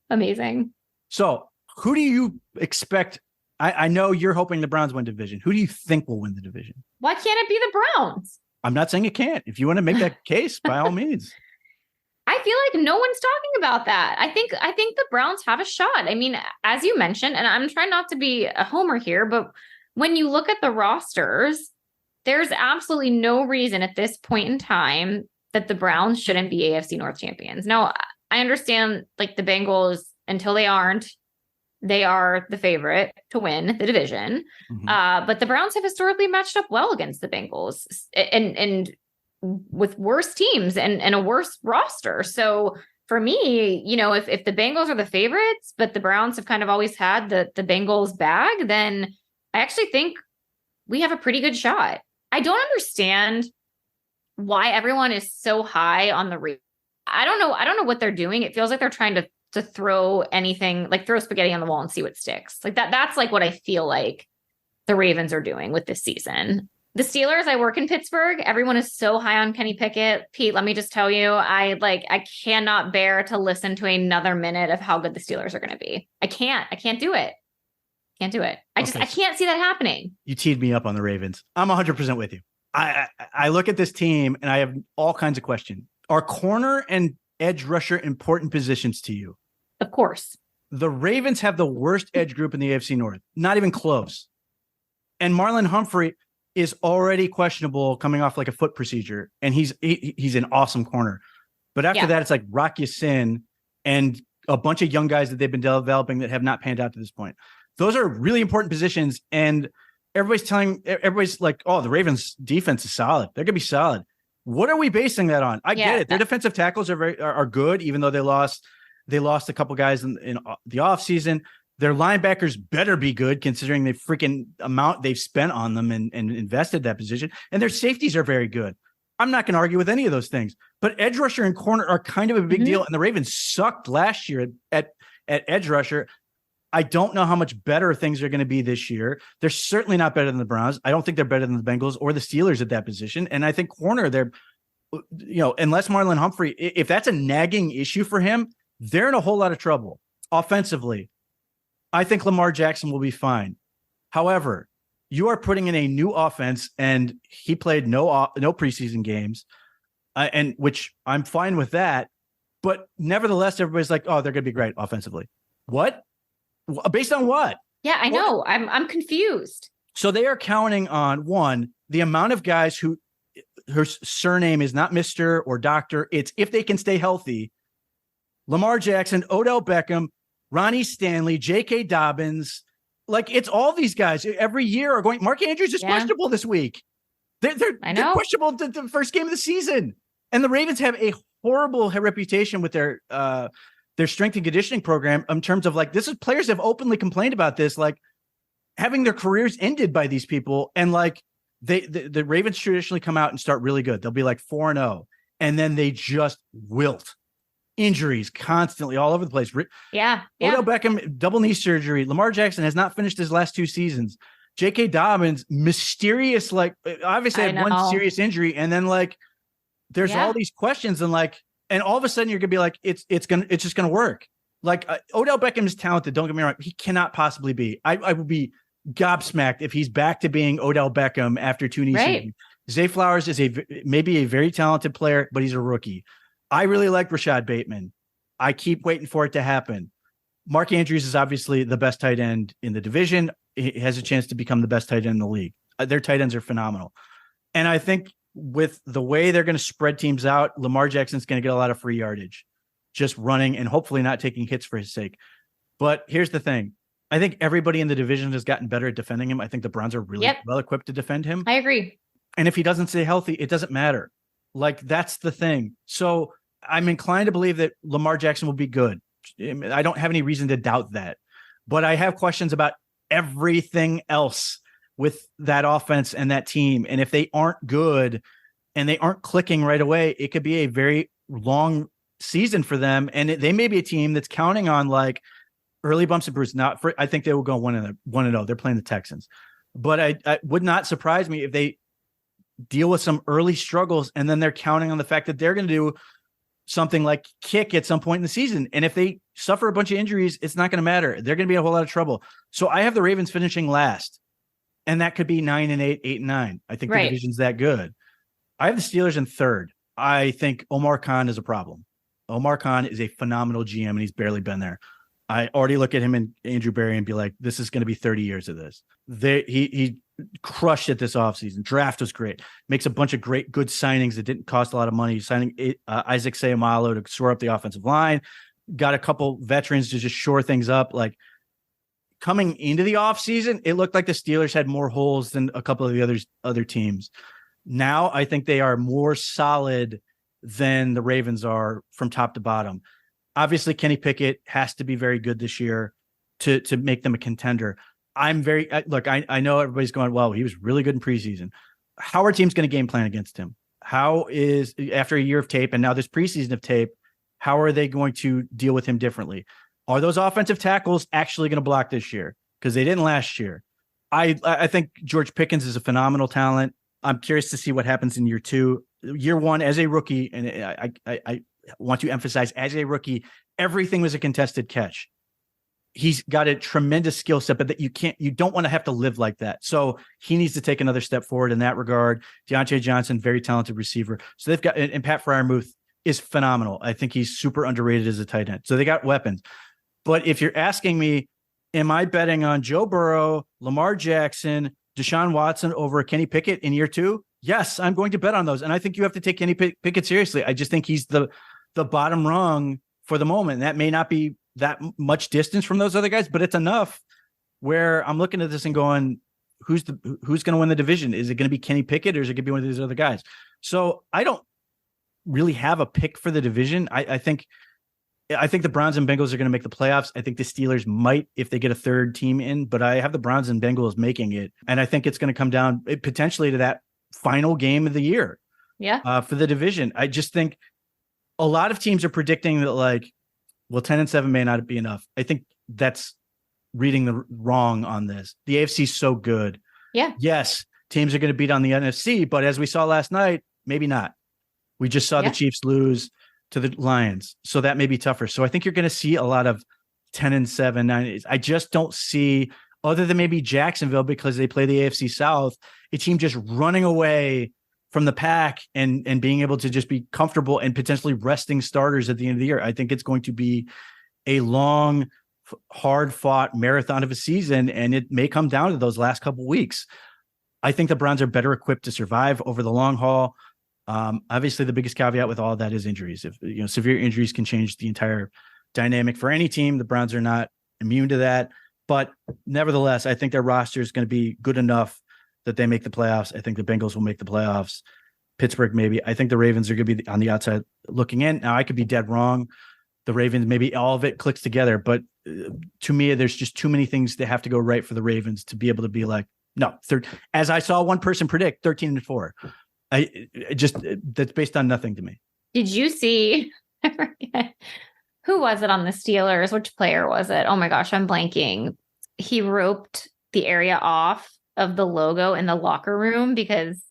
So who do you expect? I know you're hoping the Browns win division. Who do you think will win the division? Why can't it be the Browns? I'm not saying it can't. If you want to make that case, by all means. I feel like no one's talking about that. I think the Browns have a shot. I mean, as you mentioned, and I'm trying not to be a homer here, but when you look at the rosters, there's absolutely no reason at this point in time that the Browns shouldn't be AFC North champions. Now, I understand like the Bengals, until they aren't, they are the favorite to win the division. Mm-hmm. But the Browns have historically matched up well against the Bengals. And with worse teams and a worse roster. So for me, if the Bengals are the favorites, but the Browns have kind of always had the Bengals bag, then I actually think we have a pretty good shot. I don't understand why everyone is so high on the I don't know what they're doing. It feels like they're trying to throw anything, like throw spaghetti on the wall and see what sticks. Like that's like what I feel like the Ravens are doing with this season. The Steelers, I work in Pittsburgh. Everyone is so high on Kenny Pickett. Pete, let me just tell you, I cannot bear to listen to another minute of how good the Steelers are going to be. I can't do it. Can't do it. I can't see that happening. You teed me up on the Ravens. I'm 100% with you. I look at this team and I have all kinds of questions. Are corner and edge rusher important positions to you? Of course. The Ravens have the worst edge group in the AFC North. Not even close. And Marlon Humphrey is already questionable coming off like a foot procedure. And he's an awesome corner. But after that, it's like Rock Ya-Sin and a bunch of young guys that they've been developing that have not panned out to this point. Those are really important positions. And everybody's like, oh, the Ravens defense is solid. They're going to be solid. What are we basing that on? I get it. Their defensive tackles are good, even though they lost a couple guys in the offseason. Their linebackers better be good considering the freaking amount they've spent on them and invested that position. And their safeties are very good. I'm not going to argue with any of those things. But edge rusher and corner are kind of a big deal. And the Ravens sucked last year at edge rusher. I don't know how much better things are going to be this year. They're certainly not better than the Browns. I don't think they're better than the Bengals or the Steelers at that position. And I think corner, they're, unless Marlon Humphrey, if that's a nagging issue for him, they're in a whole lot of trouble. Offensively, I think Lamar Jackson will be fine. However, you are putting in a new offense, and he played no preseason games, and which I'm fine with that. But nevertheless, everybody's like, "Oh, they're going to be great offensively." What? Based on what? Yeah, I know. I'm confused. So they are counting on the amount of guys whose surname is not Mr. or Doctor. It's if they can stay healthy. Lamar Jackson, Odell Beckham, Ronnie Stanley, J.K. Dobbins. Like, it's all these guys every year are going. Mark Andrews is questionable this week. They're questionable the first game of the season. And the Ravens have a horrible reputation with their strength and conditioning program in terms of players have openly complained about this, like having their careers ended by these people. And like the Ravens traditionally come out and start really good. They'll be like 4-0 and then they just wilt. Injuries constantly all over the place. Yeah. Odell Beckham, double knee surgery. Lamar Jackson has not finished his last 2 seasons. J.K. Dobbins, mysterious, obviously had one serious injury. And then there's all these questions and all of a sudden you're going to be like, it's just going to work. Odell Beckham is talented. Don't get me wrong. He cannot possibly be. I would be gobsmacked if he's back to being Odell Beckham after 2 knee surgery. Zay Flowers is maybe a very talented player, but he's a rookie. I really like Rashad Bateman. I keep waiting for it to happen. Mark Andrews is obviously the best tight end in the division. He has a chance to become the best tight end in the league. Their tight ends are phenomenal. And I think with the way they're going to spread teams out, Lamar Jackson's going to get a lot of free yardage, just running and hopefully not taking hits for his sake. But here's the thing. I think everybody in the division has gotten better at defending him. I think the Browns are really well equipped to defend him. I agree. And if he doesn't stay healthy, it doesn't matter. That's the thing. So I'm inclined to believe that Lamar Jackson will be good. I don't have any reason to doubt that. But I have questions about everything else with that offense and that team. And if they aren't good and they aren't clicking right away, it could be a very long season for them. And they may be a team that's counting on early bumps and bruises. I think they will go 1-0. They're playing the Texans. But I would not surprise me if they deal with some early struggles and then they're counting on the fact that they're going to do something like kick at some point in the season. And if they suffer a bunch of injuries, it's not going to matter. They're going to be in a whole lot of trouble. So I have the Ravens finishing last, and that could be 9-8, 8-9. I think the division's that good. I have the Steelers in third. I think Omar Khan is a problem. Omar Khan is a phenomenal GM, and he's barely been there. I already look at him and Andrew Berry and be like, this is going to be 30 years of this. He crushed it this offseason. Draft was great. Makes a bunch of good signings that didn't cost a lot of money. Signing Isaac Seumalo to shore up the offensive line. Got a couple veterans to just shore things up. Coming into the offseason, it looked like the Steelers had more holes than a couple of the other teams. Now I think they are more solid than the Ravens are from top to bottom. Obviously, Kenny Pickett has to be very good this year to make them a contender. I'm very look. I know everybody's going, well, he was really good in preseason. How are teams going to game plan against him? How is, after a year of tape and now this preseason of tape, how are they going to deal with him differently? Are those offensive tackles actually going to block this year? Because they didn't last year. I think George Pickens is a phenomenal talent. I'm curious to see what happens in year 2. Year 1 as a rookie, and I want to emphasize, as a rookie, everything was a contested catch. He's got a tremendous skill set, but that you don't want to have to live like that. So he needs to take another step forward in that regard. Deontay Johnson, very talented receiver. So they've got, and Pat Freiermuth is phenomenal. I think he's super underrated as a tight end. So they got weapons. But if you're asking me, am I betting on Joe Burrow, Lamar Jackson, Deshaun Watson over Kenny Pickett in year 2? Yes, I'm going to bet on those. And I think you have to take Kenny Pickett seriously. I just think he's the bottom rung for the moment. That may not be that much distance from those other guys, but it's enough where I'm looking at this and going, who's going to win the division? Is it going to be Kenny Pickett or is it going to be one of these other guys? So I don't really have a pick for the division. I think the Browns and Bengals are going to make the playoffs. I think the Steelers might if they get a third team in, but I have the Browns and Bengals making it. And I think it's going to come down potentially to that final game of the year. Yeah. For the division. I just think a lot of teams are predicting that, like, well, 10-7 may not be enough. I think that's reading the wrong on this. The AFC is so good. Yeah. Yes, teams are going to beat on the NFC, but as we saw last night, maybe not. We just saw the Chiefs lose to the Lions, so that may be tougher. So I think you're going to see a lot of 10-7, 9. I just don't see, other than maybe Jacksonville because they play the AFC South, a team just running away from the pack and being able to just be comfortable and potentially resting starters at the end of the year. I think it's going to be a long, hard-fought marathon of a season, and it may come down to those last couple weeks. I think the Browns are better equipped to survive over the long haul. Obviously, the biggest caveat with all of that is injuries. If severe injuries can change the entire dynamic for any team, the Browns are not immune to that. But nevertheless, I think their roster is going to be good enough that they make the playoffs. I think the Bengals will make the playoffs. Pittsburgh, maybe. I think the Ravens are going to be on the outside looking in. Now, I could be dead wrong. The Ravens, maybe all of it clicks together. But to me, there's just too many things that have to go right for the Ravens to be able to be like, no, as I saw one person predict, 13-4. That's based on nothing to me. Did you see, who was it on the Steelers? Which player was it? Oh my gosh, I'm blanking. He roped the area off of the logo in the locker room because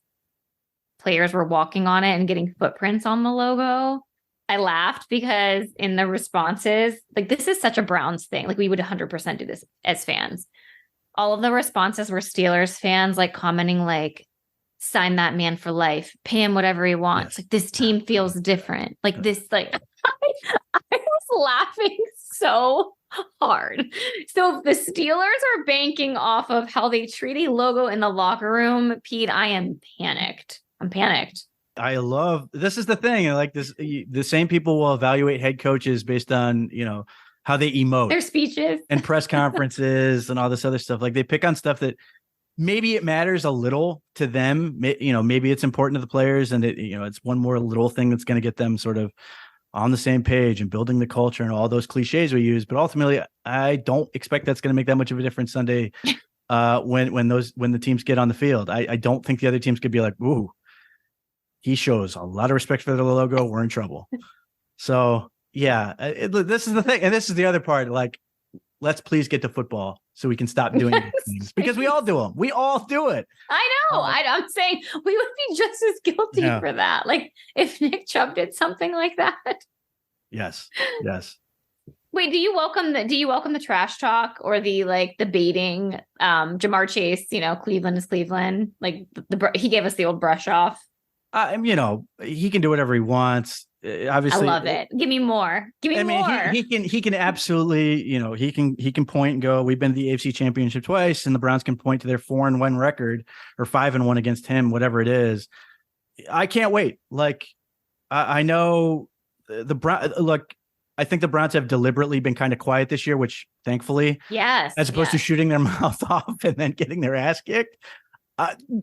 players were walking on it and getting footprints on the logo. I laughed because in the responses, like, this is such a Browns thing. Like, we would 100% do this as fans. All of the responses were Steelers fans, like, commenting like, sign that man for life, pay him whatever he wants. Yes. Like, this team feels different. Like this, like I was laughing so hard. So if the Steelers are banking off of how they treat a logo in the locker room, Pete, I am panicked. I'm panicked. I love, this is the thing. Like this, the same people will evaluate head coaches based on, how they emote, their speeches and press conferences and all this other stuff. Like, they pick on stuff that maybe it matters a little to them. Maybe it's important to the players, and it's one more little thing that's going to get them sort of on the same page and building the culture and all those cliches we use. But ultimately, I don't expect that's going to make that much of a difference Sunday when the teams get on the field. I don't think the other teams could be like, ooh, he shows a lot of respect for the logo. We're in trouble. So yeah, this is the thing. And this is the other part. Like, let's please get to football so we can stop doing these things, because we all do them. We all do it. I know. I'm saying we would be just as guilty for that. Like, if Nick Chubb did something like that. Yes. Wait, do you welcome the trash talk or the baiting? Jamar Chase, Cleveland is Cleveland. Like, he gave us the old brush off. He can do whatever he wants. Obviously, I love it. Give me more. More. He can absolutely, he can point and go, we've been to the AFC Championship twice, and the Browns can point to their 4-1 record or 5-1 against him, whatever it is. I can't wait. Like, I know the Brown. Look, I think the Browns have deliberately been kind of quiet this year, which thankfully, yes, as opposed to shooting their mouth off and then getting their ass kicked.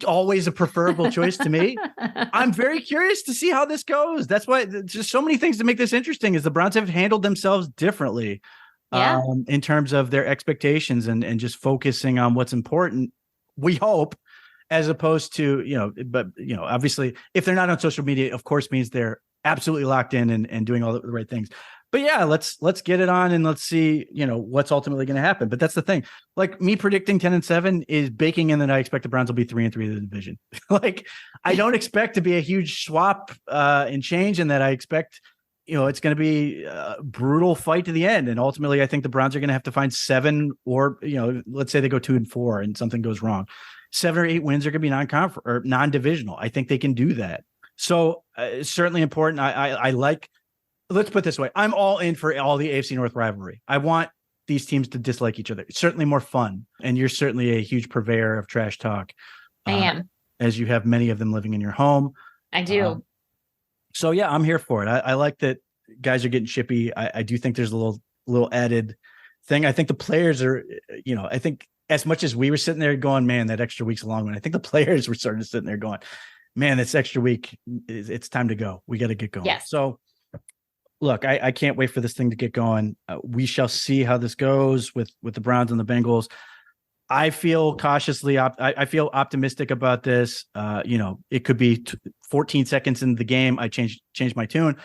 Always a preferable choice to me. I'm very curious to see how this goes. That's why there's just so many things to make this interesting is the Browns have handled themselves differently in terms of their expectations and just focusing on what's important, we hope, as opposed to, but obviously if they're not on social media, of course, means they're absolutely locked in and doing all the right things. But yeah, let's get it on and let's see, what's ultimately going to happen. But that's the thing. Like me predicting 10-7 is baking in that I expect the Browns will be 3-3 in the division. Like I don't expect to be a huge swap and change, and that I expect, it's going to be a brutal fight to the end. And ultimately, I think the Browns are going to have to find 7 or, let's say they go 2-4 and something goes wrong. 7 or 8 wins are going to be non-conference or non-divisional. I think they can do that. So certainly important. I like. Let's put it this way. I'm all in for all the AFC North rivalry. I want these teams to dislike each other. It's certainly more fun. And you're certainly a huge purveyor of trash talk. I am. As you have many of them living in your home. I do. So yeah, I'm here for it. I like that guys are getting chippy. I do think there's a little added thing. I think the players are, I think as much as we were sitting there going, man, that extra week's a long one. I think the players were starting to sit there going, man, this extra week, it's time to go. We got to get going. Yes. So look, I can't wait for this thing to get going. We shall see how this goes with the Browns and the Bengals. I feel cautiously, I feel optimistic about this. It could be 14 seconds into the game. I changed my tune,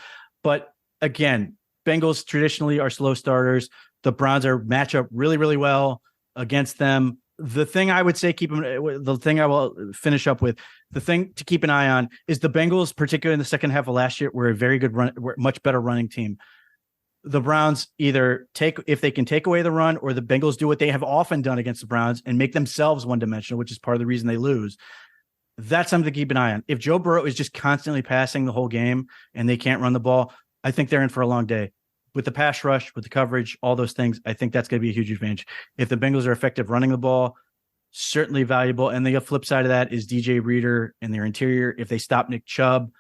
but again, Bengals traditionally are slow starters. The Browns are match up really, really well against them. The thing I would say, the thing I will finish up with, the thing to keep an eye on is the Bengals, particularly in the second half of last year, were a very good much better running team. The Browns either if they can take away the run, or the Bengals do what they have often done against the Browns and make themselves one-dimensional, which is part of the reason they lose. That's something to keep an eye on. If Joe Burrow is just constantly passing the whole game and they can't run the ball, I think they're in for a long day. With the pass rush, with the coverage, all those things, I think that's going to be a huge advantage. If the Bengals are effective running the ball, certainly valuable. And the flip side of that is DJ Reader and their interior. If they stop Nick Chubb,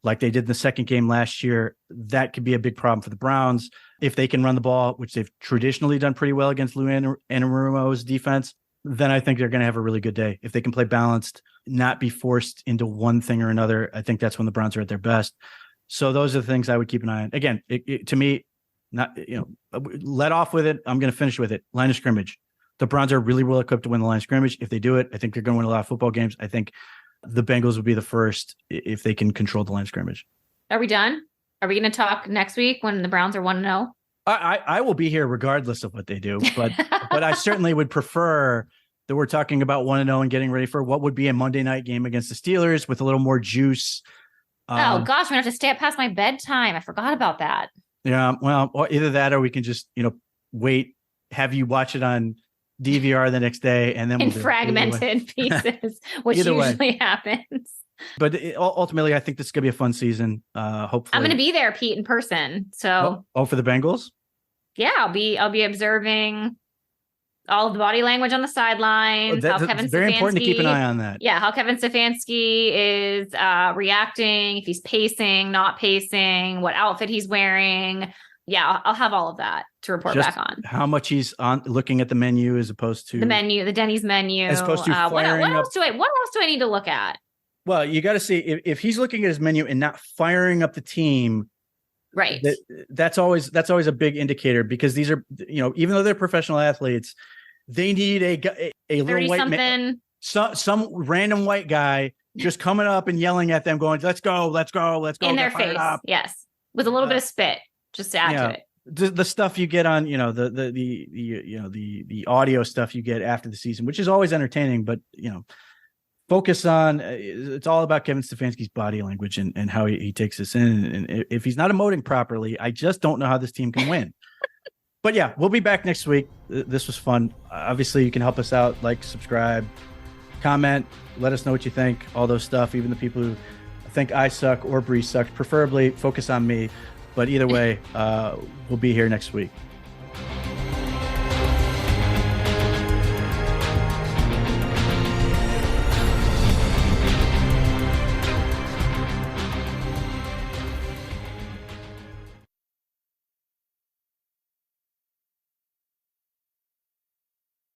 like they did in the second game last year, that could be a big problem for the Browns. If they can run the ball, which they've traditionally done pretty well against Lou Anarumo's defense, then I think they're going to have a really good day. If they can play balanced, not be forced into one thing or another, I think that's when the Browns are at their best. So those are the things I would keep an eye on. Again, to me, not, let off with it. I'm going to finish with it. Line of scrimmage. The Browns are really well equipped to win the line of scrimmage. If they do it, I think they're going to win a lot of football games. I think the Bengals would be the first if they can control the line of scrimmage. Are we done? Are we going to talk next week when the Browns are 1-0? I will be here regardless of what they do, but I certainly would prefer that we're talking about 1-0 and getting ready for what would be a Monday night game against the Steelers with a little more juice. Oh gosh, I'm gonna have to stay up past my bedtime. I forgot about that. Yeah, well, or either that or we can just, wait, have you watch it on DVR the next day, and then in fragmented pieces, which usually happens. But ultimately, I think this is going to be a fun season. Hopefully, I'm going to be there, Pete, in person. So, for the Bengals, yeah, I'll be observing all of the body language on the sidelines. That's very important to keep an eye on that. Yeah, how Kevin Stefanski is reacting, if he's pacing, not pacing, what outfit he's wearing. Yeah, I'll have all of that to report back on. How much he's on looking at the menu as opposed to the Denny's menu. As opposed to what else do I need to look at? Well, you got to see if he's looking at his menu and not firing up the team. Right. That's always a big indicator, because these are, even though they're professional athletes, they need a little white man, some random white guy just coming up and yelling at them, going, let's go in their face. Yes. With a little bit of spit, just to add to it. The stuff you get on, the audio stuff you get after the season, which is always entertaining, but focus on, it's all about Kevin Stefanski's body language and how he takes this in. And if he's not emoting properly, I just don't know how this team can win. But yeah, we'll be back next week. This was fun. Obviously, you can help us out, like, subscribe, comment, let us know what you think, all those stuff. Even the people who think I suck or Bree sucks, preferably focus on me. But either way, we'll be here next week.